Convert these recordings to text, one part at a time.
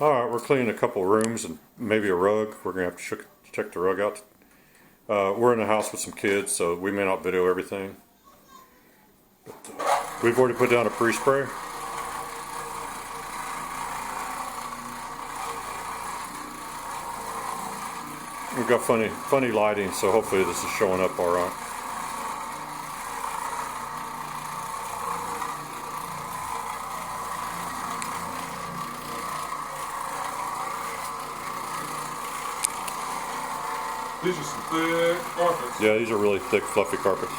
Alright, we're cleaning a couple rooms and maybe a rug. We're going to have to check the rug out. We're in the house with some kids, so we may not video everything. But, we've already put down a pre-spray. We've got funny lighting, so hopefully this is showing up alright. These are some thick carpets. Yeah, these are really thick, fluffy carpets.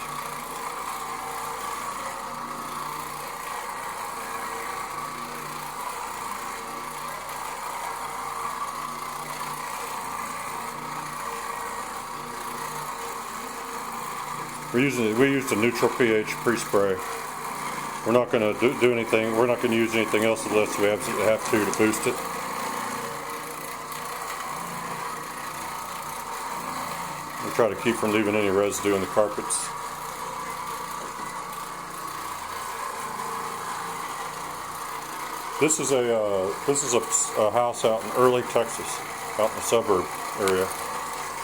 We used a neutral pH pre-spray. We're not going to do anything. We're not going to use anything else unless we absolutely have to boost it. We try to keep from leaving any residue in the carpets. This is a house out in early Texas, out in the suburb area.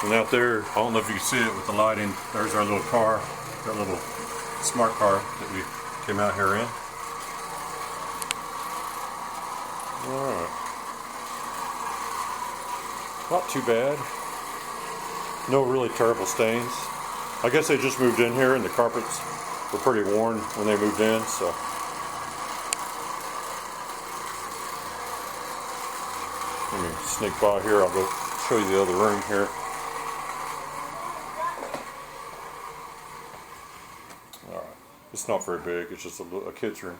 And out there, I don't know if you can see it with the lighting, there's our little car, that little smart car that we came out here in. Alright. Not too bad. No really terrible stains. I guess they just moved in here and the carpets were pretty worn when they moved in, so. Let me sneak by here, I'll go show you the other room here. Alright, it's not very big, it's just a kid's room.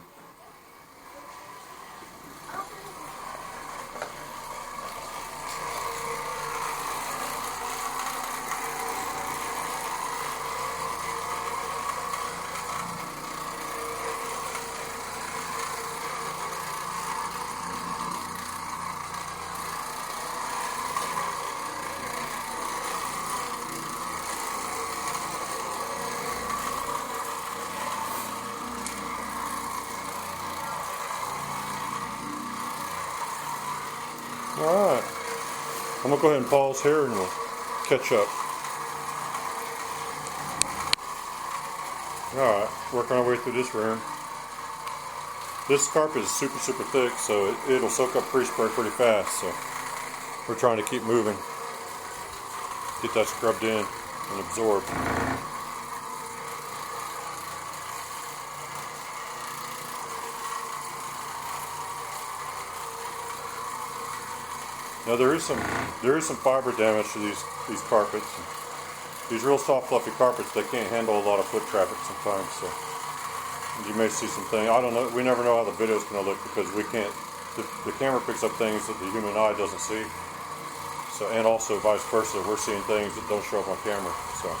Alright, I'm going to go ahead and pause here and we'll catch up. Alright, working our way through this room. This carpet is super thick, so it'll soak up pre-spray pretty fast, so we're trying to keep moving. Get that scrubbed in and absorbed. Now there is some fiber damage to these carpets. These real soft, fluffy carpets, they can't handle a lot of foot traffic sometimes. So you may see some things. I don't know. We never know how the video is going to look because we can't. The camera picks up things that the human eye doesn't see. So, and also vice versa, we're seeing things that don't show up on camera. So.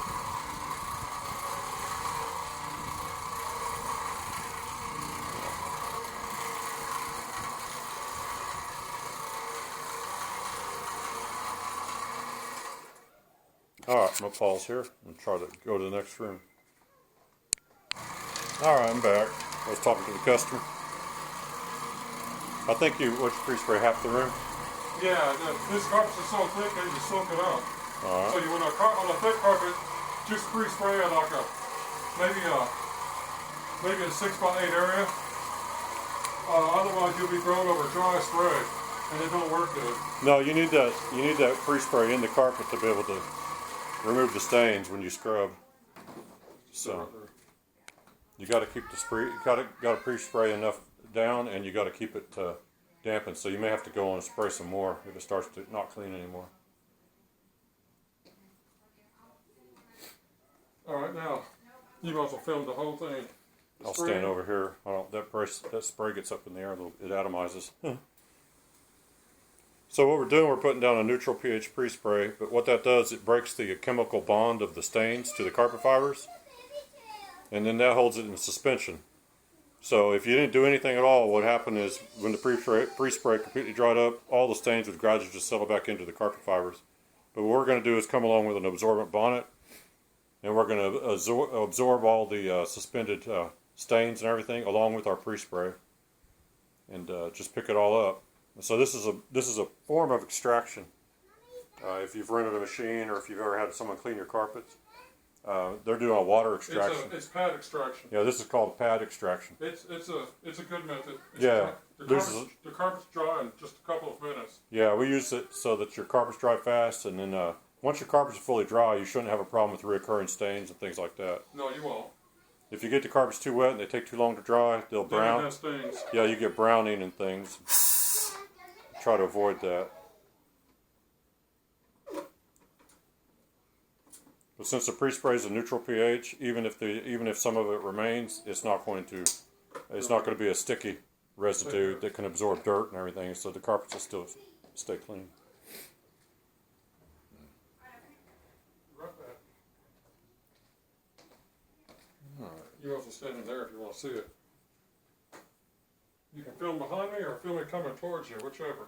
Alright, I'm going to pause here and try to go to the next room. Alright, I'm back. I was talking to the customer. I think you pre-spray half the room? Yeah, this carpet is so thick they just soak it up. Alright. So you want on a thick carpet, just pre-spray it like maybe a 6x8 area. Otherwise you'll be throwing over dry spray and it don't work good. No, you need that pre-spray in the carpet to be able to remove the stains when you scrub. So you got to keep the spray. You got to pre-spray enough down, and you got to keep it dampened. So you may have to go on and spray some more if it starts to not clean anymore. All right, now you might as well film the whole thing. I'll stand over here. That spray gets up in the air. It atomizes. So what we're doing, we're putting down a neutral pH pre-spray, but what that does, it breaks the chemical bond of the stains to the carpet fibers, and then that holds it in suspension. So if you didn't do anything at all, what happened is when the pre-spray completely dried up, all the stains would gradually just settle back into the carpet fibers. But what we're going to do is come along with an absorbent bonnet, and we're going to absorb all the suspended stains and everything along with our pre-spray, and just pick it all up. So this is a form of extraction. If you've rented a machine or if you've ever had someone clean your carpets, they're doing a water extraction. It's pad extraction. Yeah, this is called pad extraction. It's a good method. Yeah, the carpet's dry in just a couple of minutes. Yeah, we use it so that your carpets dry fast, and then once your carpets are fully dry, you shouldn't have a problem with reoccurring stains and things like that. No, you won't. If you get the carpets too wet and they take too long to dry, they'll brown. Have stains. Yeah, you get browning and things. Try to avoid that. But since the pre-spray is a neutral pH, even if some of it remains, it's not going to be a sticky residue that can absorb dirt and everything. So the carpets will still stay clean. You also stand in there if you want to see it. You can film behind me or film it coming towards you, whichever.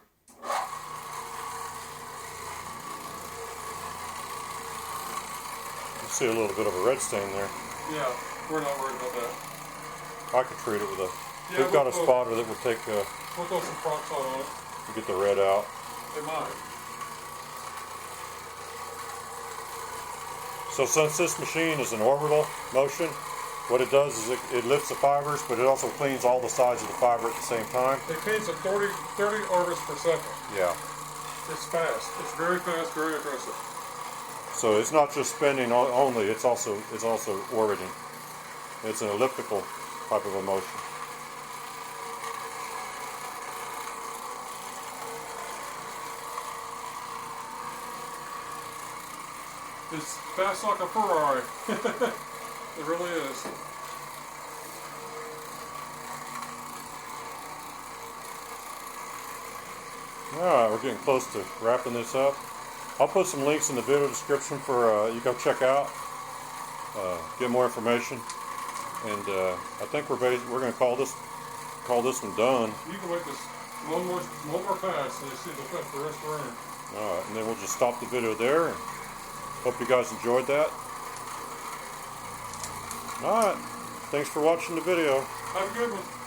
You see a little bit of a red stain there. Yeah, we're not worried about that. I could treat it with a... Yeah, we've got a spotter that would take... we'll throw some peroxide on it. To get the red out. It might. So since this machine is an orbital motion, what it does is it lifts the fibers, but it also cleans all the sides of the fiber at the same time. It cleans at 30 orbits per second. Yeah. It's fast. It's very fast, very aggressive. So it's not just spinning only, it's also orbiting. It's an elliptical type of a motion. It's fast like a Ferrari. It really is. Alright, we're getting close to wrapping this up. I'll put some links in the video description for you go check out, get more information, and I think we're going to call this one done. You can make this one more pass, and you see the rest of the room. All right, and then we'll just stop the video there. And hope you guys enjoyed that. All right, thanks for watching the video. Have a good one.